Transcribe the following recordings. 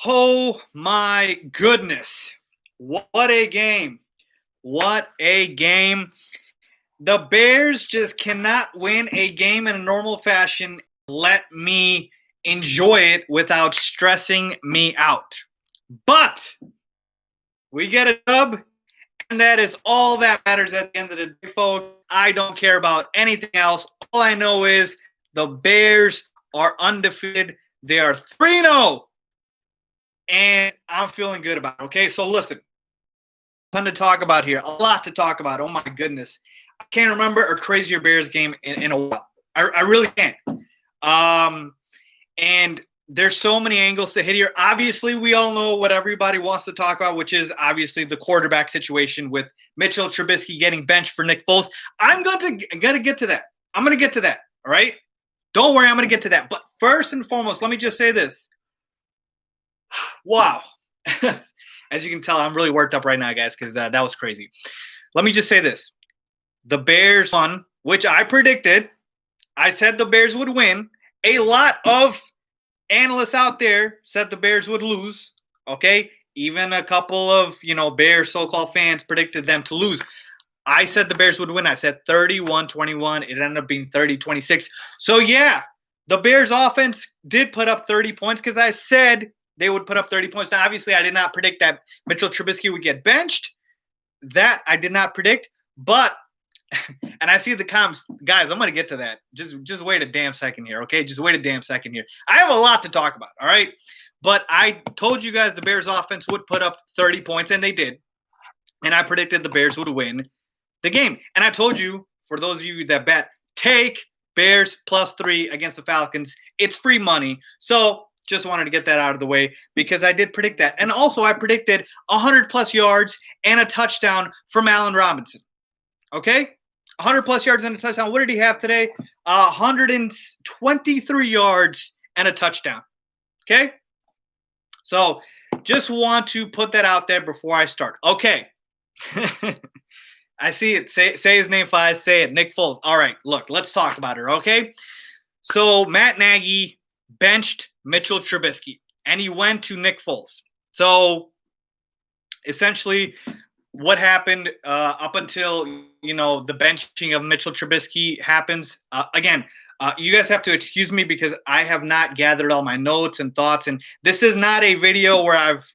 Oh my goodness. What a game. What a game. The Bears just cannot win a game in a normal fashion. Let me enjoy it without stressing me out. But we get a dub, and that is all that matters at the end of the day, folks. I don't care about anything else. All I know is the Bears are undefeated. They are 3-0. And I'm feeling good about it. Okay, so listen, ton to talk about here. A lot to talk about. Oh my goodness, I can't remember a crazier Bears game in a while. I really can't. And there's so many angles to hit here. Obviously, we all know what everybody wants to talk about, which is obviously the quarterback situation with Mitchell Trubisky getting benched for Nick Foles. I'm gonna get to that. I'm gonna get to that. All right, don't worry, I'm gonna get to that. But first and foremost, let me just say this. Wow. As you can tell, I'm really worked up right now, guys, because that was crazy. Let me just say this. The Bears won, which I predicted. I said the Bears would win. A lot of analysts out there said the Bears would lose, okay? Even a couple of, Bears so-called fans predicted them to lose. I said the Bears would win. I said 31-21. It ended up being 30-26. So, yeah, the Bears offense did put up 30 points because I said they would put up 30 points. Now, obviously, I did not predict that Mitchell Trubisky would get benched. That I did not predict. But, and I see the comments. Guys, I'm going to get to that. Just wait a damn second here, okay? Just wait a damn second here. I have a lot to talk about, all right? But I told you guys the Bears offense would put up 30 points, and they did. And I predicted the Bears would win the game. And I told you, for those of you that bet, take Bears +3 against the Falcons. It's free money. So, just wanted to get that out of the way because I did predict that. And also I predicted 100+ yards and a touchdown from Allen Robinson. Okay? 100+ yards and a touchdown. What did he have today? 123 yards and a touchdown. Okay? So just want to put that out there before I start. Okay. I see it. Say his name, Faiz. Say it. Nick Foles. All right. Look, let's talk about her. Okay? So Matt Nagy benched Mitchell Trubisky, and he went to Nick Foles. So, essentially, what happened up until, the benching of Mitchell Trubisky happens, again, you guys have to excuse me because I have not gathered all my notes and thoughts, and this is not a video where I've,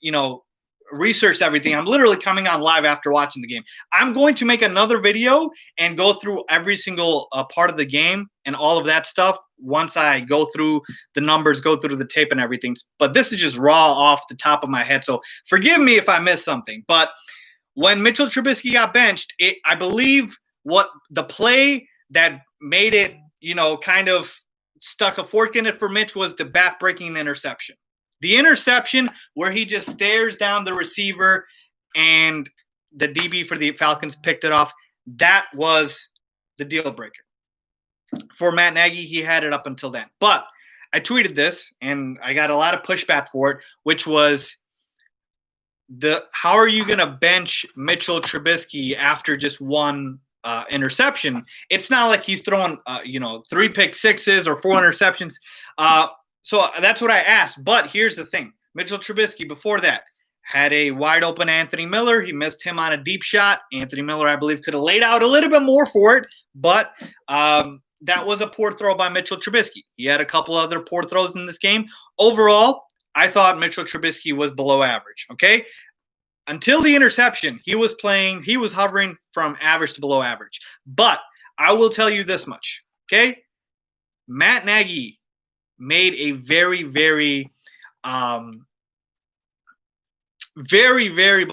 researched everything. I'm literally coming on live after watching the game. I'm going to make another video and go through every single part of the game and all of that stuff once I go through the numbers, go through the tape and everything. But this is just raw off the top of my head. So forgive me if I missed something. But when Mitchell Trubisky got benched, I believe what the play that made it, kind of stuck a fork in it for Mitch was the back-breaking interception. The interception where he just stares down the receiver and the DB for the Falcons picked it off, that was the deal breaker. For Matt Nagy, he had it up until then. But I tweeted this, and I got a lot of pushback for it, which was how are you going to bench Mitchell Trubisky after just one interception? It's not like he's throwing, 3 pick sixes or 4 interceptions. So that's what I asked. But here's the thing. Mitchell Trubisky, before that, had a wide-open Anthony Miller. He missed him on a deep shot. Anthony Miller, I believe, could have laid out a little bit more for it. But that was a poor throw by Mitchell Trubisky. He had a couple other poor throws in this game. Overall, I thought Mitchell Trubisky was below average, okay? Until the interception, he was hovering from average to below average. But I will tell you this much, okay? Matt Nagy made a very, very, very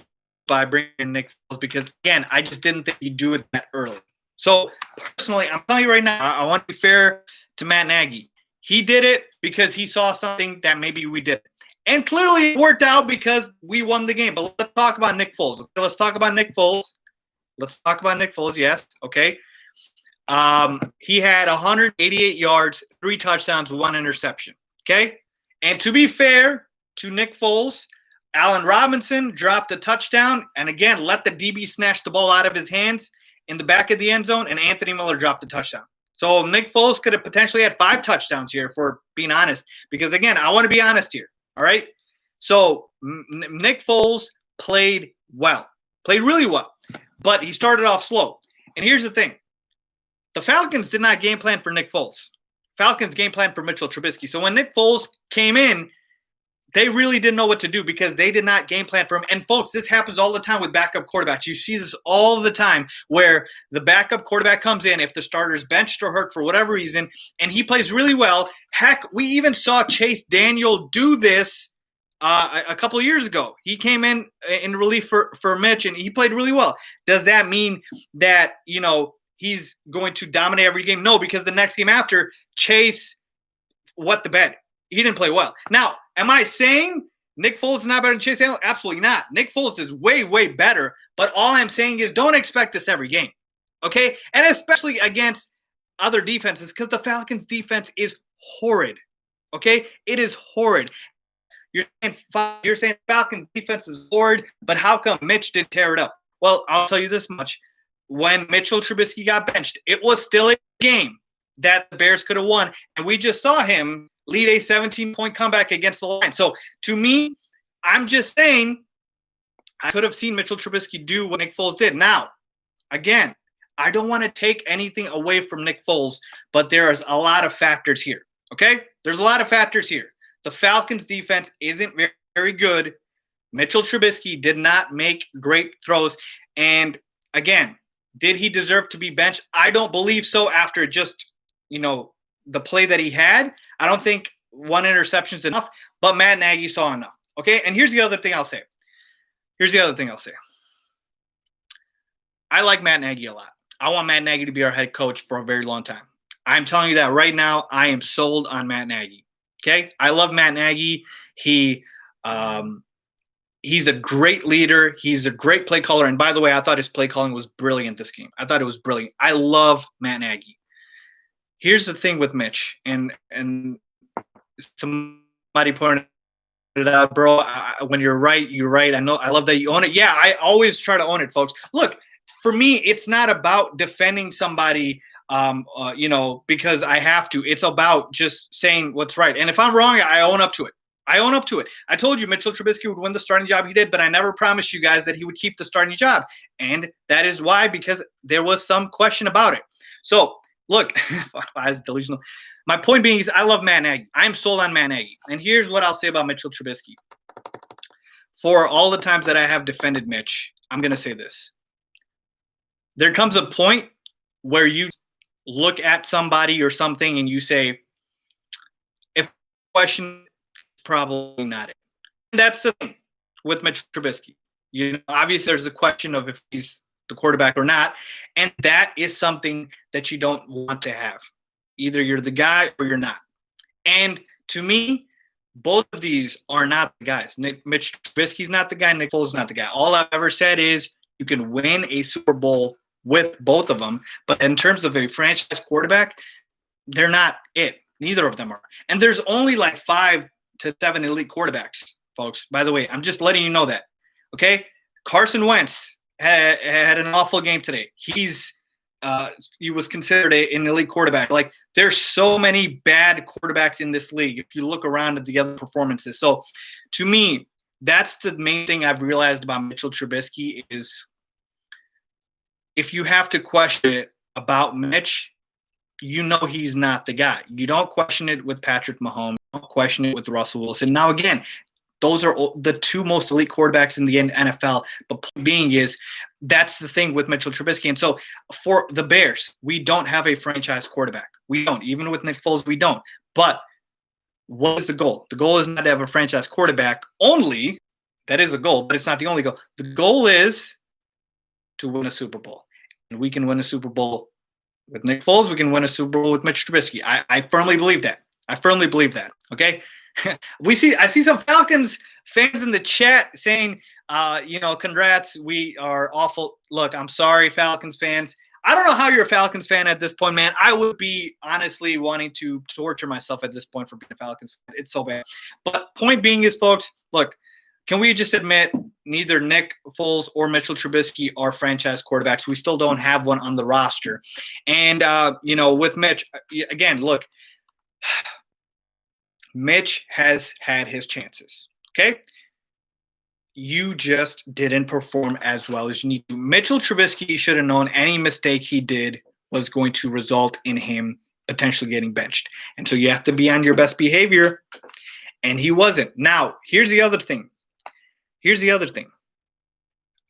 by bringing in Nick Foles because, again, I just didn't think he'd do it that early. So, personally, I'm telling you right now, I want to be fair to Matt Nagy. He did it because he saw something that maybe we didn't. And clearly it worked out because we won the game. But let's talk about Nick Foles. Okay, let's talk about Nick Foles. Yes. Okay. He had 188 yards, 3 touchdowns, 1 interception. Okay. And to be fair to Nick Foles, Allen Robinson dropped a touchdown and again let the DB snatch the ball out of his hands in the back of the end zone, and Anthony Miller dropped a touchdown. So Nick Foles could have potentially had 5 touchdowns here, for being honest. Because again, I want to be honest here. All right. So Nick Foles played really well, but he started off slow. And here's the thing. The Falcons did not game plan for Nick Foles. Falcons game plan for Mitchell Trubisky. So when Nick Foles came in, they really didn't know what to do because they did not game plan for him. And folks, this happens all the time with backup quarterbacks. You see this all the time where the backup quarterback comes in if the starter's benched or hurt for whatever reason, and he plays really well. Heck, we even saw Chase Daniel do this a couple of years ago. He came in relief for Mitch, and he played really well. Does that mean that, he's going to dominate every game? No, because the next game after, Chase wet the bed. He didn't play well. Now, am I saying Nick Foles is not better than Chase Daniel? Absolutely not. Nick Foles is way, way better. But all I'm saying is don't expect this every game, okay? And especially against other defenses, because the Falcons' defense is horrid, okay? It is horrid. You're saying Falcons' defense is horrid, but how come Mitch didn't tear it up? Well, I'll tell you this much. When Mitchell Trubisky got benched, it was still a game that the Bears could have won, and we just saw him lead a 17-point comeback against the Lions. So to me, I'm just saying I could have seen Mitchell Trubisky do what Nick Foles did. Now, again, I don't want to take anything away from Nick Foles, but there's a lot of factors here, okay? There's a lot of factors here. The Falcons' defense isn't very, very good. Mitchell Trubisky did not make great throws. And, again, did he deserve to be benched? I don't believe so after just, the play that he had. I don't think one interception is enough, but Matt Nagy saw enough. Okay, and here's the other thing I'll say. I like Matt Nagy a lot. I want Matt Nagy to be our head coach for a very long time. I'm telling you that right now. I am sold on Matt Nagy. Okay, I love Matt Nagy. He's a great leader. He's a great play caller. And by the way, I thought his play calling was brilliant this game. I thought it was brilliant. I love Matt Nagy. Here's the thing with Mitch, and somebody pointed it out, bro. When you're right, you're right. I know. I love that you own it. Yeah, I always try to own it, folks. Look, for me, it's not about defending somebody, because I have to. It's about just saying what's right. And if I'm wrong, I own up to it. I told you Mitchell Trubisky would win the starting job. He did, but I never promised you guys that he would keep the starting job. And that is why, because there was some question about it. So, look, Faiz delusional. My point being is I love Matt Nagy. I'm sold on Matt Nagy. And here's what I'll say about Mitchell Trubisky. For all the times that I have defended Mitch, I'm going to say this. There comes a point where you look at somebody or something and you say, if question, probably not it. And that's the thing with Mitch Trubisky. Obviously there's a question of if he's the quarterback or not, and that is something that you don't want to have. Either you're the guy or you're not. And to me, both of these are not the guys. Mitch Trubisky's not the guy. Nick Foles is not the guy. All I've ever said is you can win a Super Bowl with both of them, but in terms of a franchise quarterback, they're not it. Neither of them are. And there's only like 5 to 7 elite quarterbacks, folks. By the way, I'm just letting you know that. Okay? Carson Wentz had an awful game today. He was considered an elite quarterback. Like, there's so many bad quarterbacks in this league if you look around at the other performances. So to me, that's the main thing I've realized about Mitchell Trubisky is if you have to question it about Mitch, he's not the guy. You don't question it with Patrick Mahomes. You don't question it with Russell Wilson. Now, again, those are the 2 most elite quarterbacks in the NFL. But point being is that's the thing with Mitchell Trubisky. And so for the Bears, we don't have a franchise quarterback. We don't. Even with Nick Foles, we don't. But what is the goal? The goal is not to have a franchise quarterback only. That is a goal, but it's not the only goal. The goal is to win a Super Bowl. And we can win a Super Bowl with Nick Foles. We can win a Super Bowl with Mitch Trubisky. I firmly believe that. Okay? I see some Falcons fans in the chat saying, congrats, we are awful. Look, I'm sorry, Falcons fans. I don't know how you're a Falcons fan at this point, man. I would be honestly wanting to torture myself at this point for being a Falcons fan. It's so bad. But point being is, folks, look, can we just admit neither Nick Foles or Mitchell Trubisky are franchise quarterbacks? We still don't have one on the roster. And, with Mitch, again, look, Mitch has had his chances. Okay? You just didn't perform as well as you need to. Mitchell Trubisky should have known any mistake he did was going to result in him potentially getting benched. And so you have to be on your best behavior, and he wasn't. Now, here's the other thing.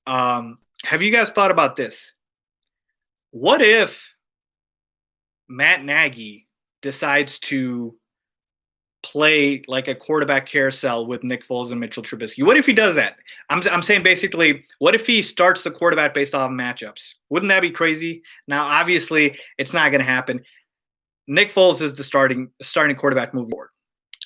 Have you guys thought about this? What if Matt Nagy decides to play like a quarterback carousel with Nick Foles and Mitchell Trubisky? What if he does that? I'm saying basically, what if he starts the quarterback based off of matchups? Wouldn't that be crazy? Now, obviously, it's not going to happen. Nick Foles is the starting quarterback moving forward.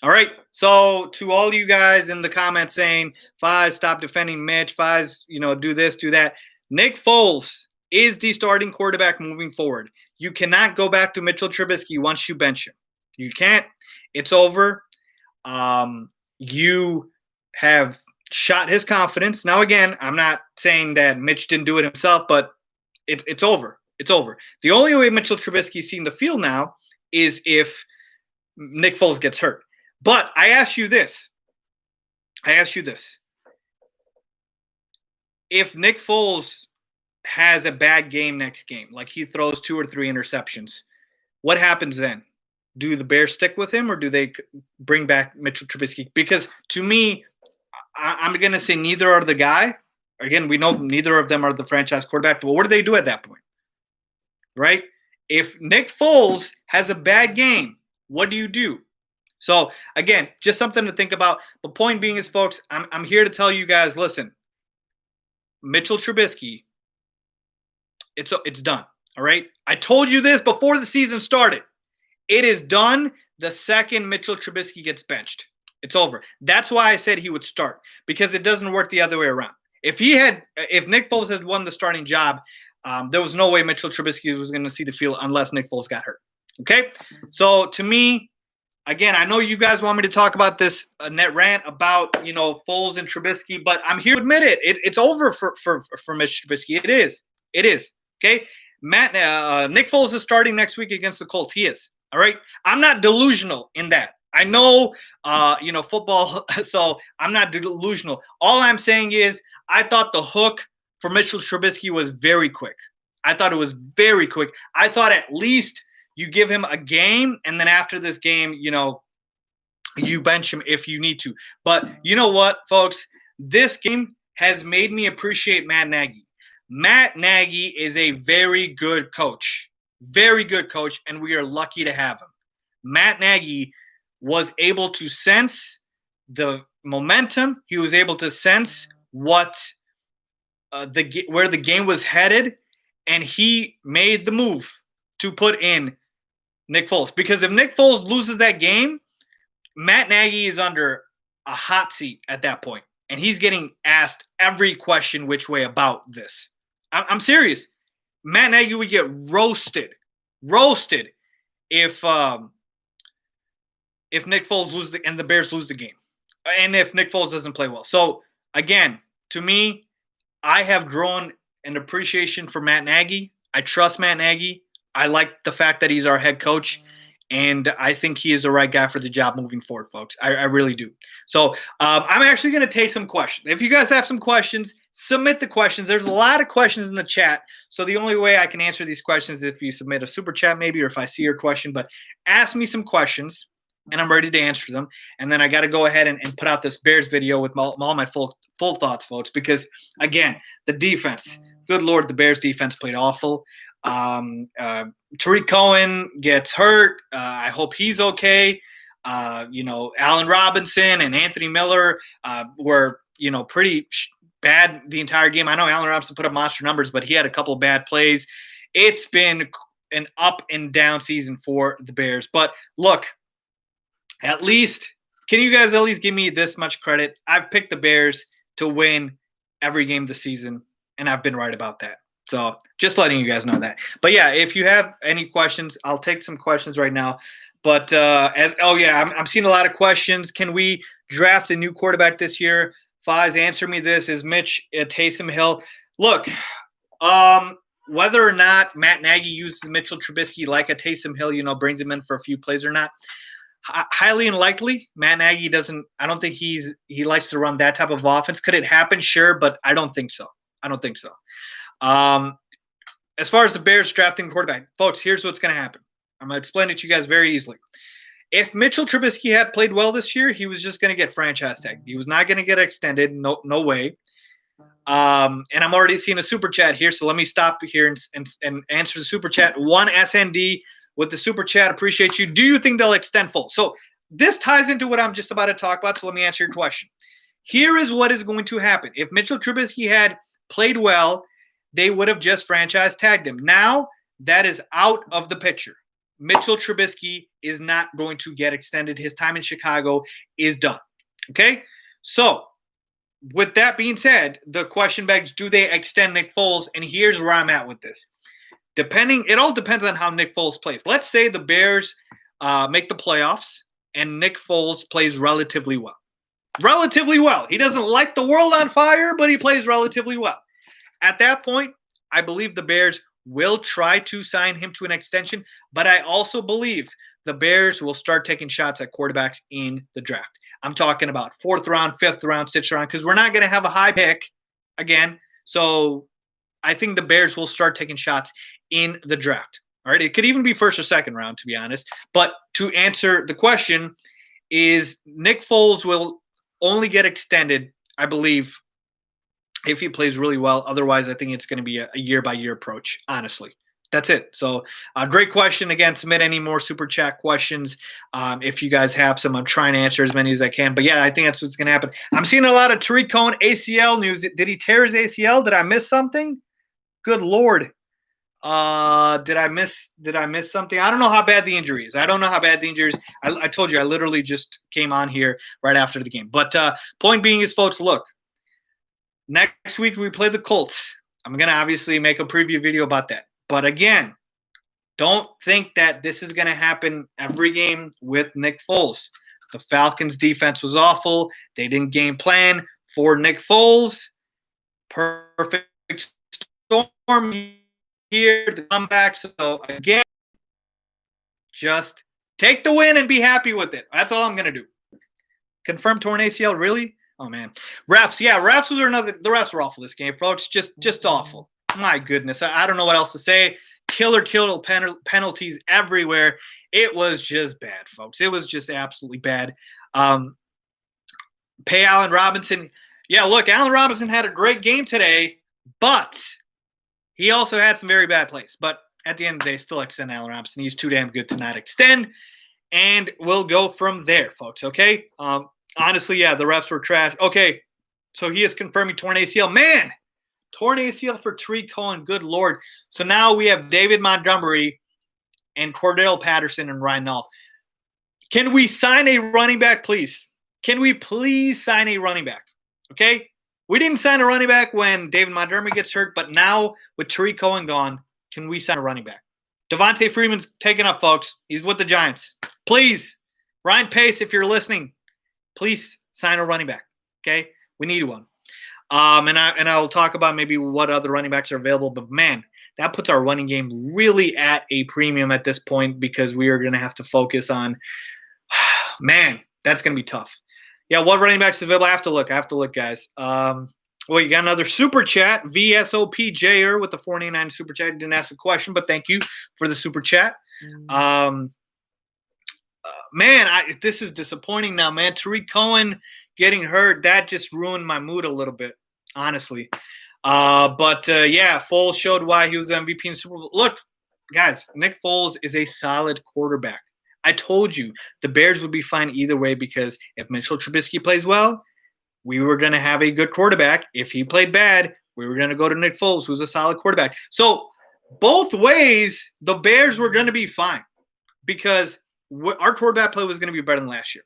All right, so to all you guys in the comments saying, Faiz, stop defending Mitch, Faiz, do this, do that. Nick Foles is the starting quarterback moving forward. You cannot go back to Mitchell Trubisky once you bench him. You can't. It's over. You have shot his confidence. Now, again, I'm not saying that Mitch didn't do it himself, but it's over. It's over. The only way Mitchell Trubisky is seeing the field now is if Nick Foles gets hurt. But I ask you this. If Nick Foles has a bad game next game, like he throws 2 or 3 interceptions, what happens then? Do the Bears stick with him, or do they bring back Mitchell Trubisky? Because to me, I'm going to say neither are the guy. Again, we know neither of them are the franchise quarterback, but what do they do at that point? Right? If Nick Foles has a bad game, what do you do? So, again, just something to think about. The point being is, folks, I'm here to tell you guys, listen, Mitchell Trubisky, it's done, all right? I told you this before the season started. It is done the second Mitchell Trubisky gets benched. It's over. That's why I said he would start, because it doesn't work the other way around. If Nick Foles had won the starting job, there was no way Mitchell Trubisky was going to see the field unless Nick Foles got hurt. Okay? So, to me, again, I know you guys want me to talk about this net rant about, Foles and Trubisky, but I'm here to admit it. It's over for Mitch Trubisky. It is. Okay? Nick Foles is starting next week against the Colts. He is. All right? I'm not delusional in that. I know, football, so I'm not delusional. All I'm saying is I thought the hook for Mitchell Trubisky was very quick. I thought it was very quick. I thought at least you give him a game, and then after this game, you bench him if you need to. But you know what, folks? This game has made me appreciate Matt Nagy. Matt Nagy is a very good coach. Very good coach, and we are lucky to have him. Matt Nagy was able to sense the momentum. He was able to sense where the game was headed, and he made the move to put in Nick Foles. Because if Nick Foles loses that game, Matt Nagy is under a hot seat at that point, and he's getting asked every question which way about this. I'm serious. Matt Nagy would get roasted if Nick Foles loses and the Bears lose the game, and if Nick Foles doesn't play well. So again, to me, I have grown an appreciation for Matt Nagy. I trust Matt Nagy. I like the fact that he's our head coach, and I think he is the right guy for the job moving forward, folks. I really do. So I'm actually going to take some questions. If you guys have some questions, submit the questions. There's a lot of questions in the chat, so the only way I can answer these questions is if you submit a super chat maybe, or if I see your question. But ask me some questions, and I'm ready to answer them. And then I got to go ahead and put out this Bears video with all my full thoughts, folks, because, again, the defense, good Lord, the Bears defense played awful. Tariq Cohen gets hurt. I hope he's okay. Allen Robinson and Anthony Miller were, pretty bad the entire game. I know Allen Robinson put up monster numbers, but he had a couple of bad plays. It's been an up and down season for the Bears. But look, can you guys at least give me this much credit? I've picked the Bears to win every game this season, and I've been right about that. So just letting you guys know that. But yeah, if you have any questions, I'll take some questions right now. But I'm seeing a lot of questions. Can we draft a new quarterback this year? Faiz, answer me this. Is Mitch Taysom Hill? Look, whether or not Matt Nagy uses Mitchell Trubisky like a Taysom Hill, brings him in for a few plays or not, highly unlikely. Matt Nagy doesn't. I don't think he likes to run that type of offense. Could it happen? Sure, but I don't think so. I don't think so. As far as the Bears drafting quarterback, folks, here's what's going to happen. I'm going to explain it to you guys very easily. If Mitchell Trubisky had played well this year, he was just going to get franchise tagged. He was not going to get extended. No way. And I'm already seeing a super chat here, so let me stop here and answer the super chat. One SND with the super chat. Appreciate you. Do you think they'll extend full? So this ties into what I'm just about to talk about, so let me answer your question. Here is what is going to happen. If Mitchell Trubisky had played well, they would have just franchise tagged him. Now, that is out of the picture. Mitchell Trubisky is not going to get extended. His time in Chicago is done. Okay? So, with that being said, the question begs, do they extend Nick Foles? And here's where I'm at with this. It all depends on how Nick Foles plays. Let's say the Bears make the playoffs and Nick Foles plays relatively well. Relatively well. He doesn't light the world on fire, but he plays relatively well. At that point, I believe the Bears will try to sign him to an extension, but I also believe the Bears will start taking shots at quarterbacks in the draft. I'm talking about 4th round, 5th round, 6th round, because we're not going to have a high pick again. So I think the Bears will start taking shots in the draft. All right. It could even be 1st or 2nd round, to be honest. But to answer the question is Nick Foles will only get extended, I believe, if he plays really well. Otherwise, I think it's going to be a year-by-year approach, honestly. That's it. So, great question. Again, submit any more super chat questions if you guys have some. I'm trying to answer as many as I can. But, yeah, I think that's what's going to happen. I'm seeing a lot of Tariq Cohen ACL news. Did he tear his ACL? Did I miss something? Good Lord. Did I miss something? I don't know how bad the injury is. I told you I literally just came on here right after the game. But point being is, folks, look. Next week we play the Colts. I'm going to obviously make a preview video about that. But again, don't think that this is going to happen every game with Nick Foles. The Falcons' defense was awful. They didn't game plan for Nick Foles. Perfect storm here to come back. So again, just take the win and be happy with it. That's all I'm going to do. Confirmed torn ACL, really? Oh, man. Refs, yeah, the refs were awful this game, folks. Just awful. My goodness. I don't know what else to say. Killer penalties everywhere. It was just bad, folks. It was just absolutely bad. Pay Allen Robinson. Yeah, look, Allen Robinson had a great game today, but he also had some very bad plays. But at the end of the day, still extend Allen Robinson. He's too damn good to not extend. And we'll go from there, folks, okay? Honestly, yeah, the refs were trash. Okay, so he is confirming torn ACL. Man, torn ACL for Tariq Cohen. Good Lord. So now we have David Montgomery and Cordell Patterson and Ryan Nall. Can we sign a running back, please? Can we please sign a running back? Okay? We didn't sign a running back when David Montgomery gets hurt, but now with Tariq Cohen gone, can we sign a running back? Devontae Freeman's taken up, folks. He's with the Giants. Please, Ryan Pace, if you're listening, please sign a running back, okay? We need one. And I'll talk about maybe what other running backs are available. But, man, that puts our running game really at a premium at this point because we are going to have to focus on – man, that's going to be tough. Yeah, what running backs are available? I have to look, guys. Well, you got another super chat. VSOPJer with the 489 super chat. Didn't ask a question, but thank you for the super chat. Man, this is disappointing now, man. Tariq Cohen getting hurt, that just ruined my mood a little bit, honestly. Yeah, Foles showed why he was the MVP in the Super Bowl. Look, guys, Nick Foles is a solid quarterback. I told you the Bears would be fine either way because if Mitchell Trubisky plays well, we were going to have a good quarterback. If he played bad, we were going to go to Nick Foles, who's a solid quarterback. So both ways, the Bears were going to be fine because our quarterback play was going to be better than last year.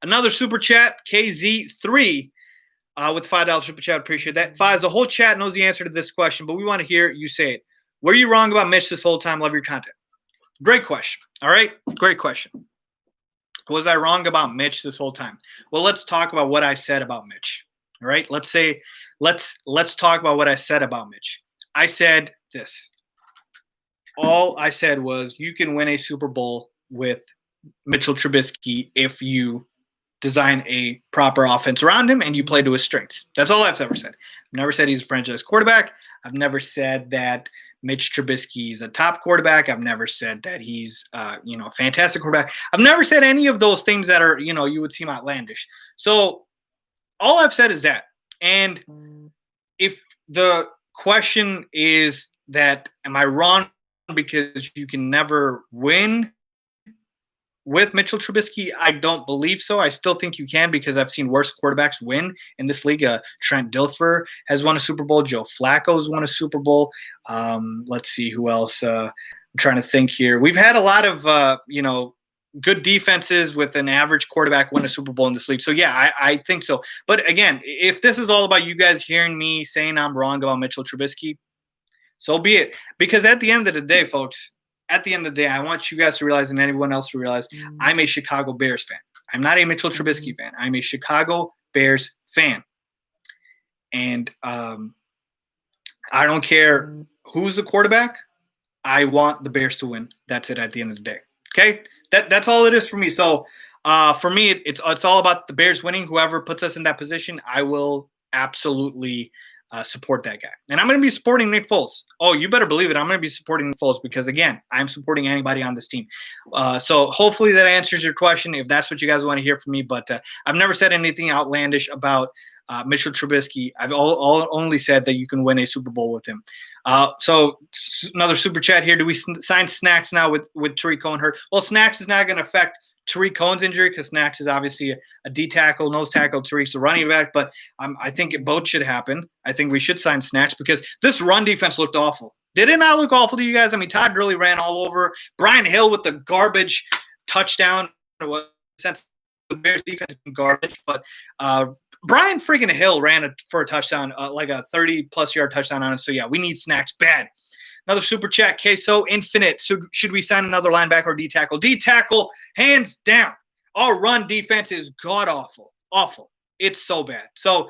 Another super chat, KZ3 with $5 super chat. Appreciate that. Faiz, the whole chat knows the answer to this question, but we want to hear you say it. Were you wrong about Mitch this whole time? Love your content. Great question. All right? Great question. Was I wrong about Mitch this whole time? Well, let's talk about what I said about Mitch. All right? Let's talk about what I said about Mitch. I said this. All I said was you can win a Super Bowl with Mitchell Trubisky if you design a proper offense around him and you play to his strengths. That's all I've ever said. I've never said he's a franchise quarterback. I've never said that Mitch Trubisky is a top quarterback. I've never said that he's a fantastic quarterback. I've never said any of those things that are, you would seem outlandish. So all I've said is that. And if the question is that, am I wrong because you can never win with Mitchell Trubisky? I don't believe so. I still think you can because I've seen worse quarterbacks win in this league. Trent Dilfer has won a Super Bowl. Joe Flacco's won a Super Bowl. Let's see who else. I'm trying to think here. We've had a lot of, good defenses with an average quarterback win a Super Bowl in this league. So, yeah, I think so. But, again, if this is all about you guys hearing me saying I'm wrong about Mitchell Trubisky, so be it. Because at the end of the day, folks, at the end of the day, I want you guys to realize and anyone else to realize I'm a Chicago Bears fan. I'm not a Mitchell Trubisky fan. I'm a Chicago Bears fan. And I don't care who's the quarterback. I want the Bears to win. That's it at the end of the day. Okay? That's all it is for me. So for me, it's all about the Bears winning. Whoever puts us in that position, I will absolutely support that guy. And I'm going to be supporting Nick Foles. Oh, you better believe it. I'm going to be supporting Nick Foles because, again, I'm supporting anybody on this team. So hopefully that answers your question if that's what you guys want to hear from me. But I've never said anything outlandish about Mitchell Trubisky. I've only said that you can win a Super Bowl with him. So another super chat here. Do we sign Snacks now with Tariq Cohen hurt? Well, Snacks is not going to affect Tariq Cohen's injury because Snacks is obviously a D tackle, nose tackle. Tariq's a running back, but I think both should happen. I think we should sign Snacks because this run defense looked awful. Did it not look awful to you guys? I mean, Todd Gurley ran all over. Brian Hill with the garbage touchdown. Since the Bears defense has been garbage, but Brian freaking Hill ran for a touchdown, like a 30-plus yard touchdown on it. So, yeah, we need Snacks bad. Another super chat, Queso Infinite. So should we sign another linebacker or D-tackle? D-tackle, hands down. Our run defense is god-awful. Awful. It's so bad. So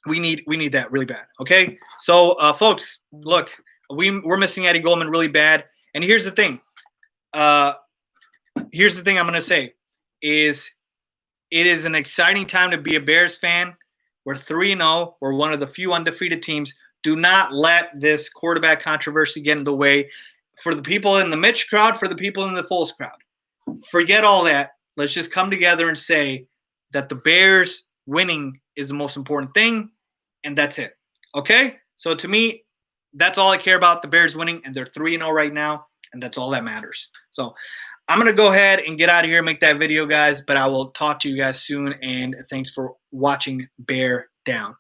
we need that really bad, okay? So, folks, look, we're missing Eddie Goldman really bad. And here's the thing. Here's the thing I'm going to say is it is an exciting time to be a Bears fan. We're 3-0. We're one of the few undefeated teams. Do not let this quarterback controversy get in the way. For the people in the Mitch crowd, for the people in the Foles crowd, forget all that. Let's just come together and say that the Bears winning is the most important thing, and that's it. Okay? So to me, that's all I care about, the Bears winning, and they're 3-0 right now, and that's all that matters. So I'm going to go ahead and get out of here and make that video, guys, but I will talk to you guys soon, and thanks for watching Bear Down.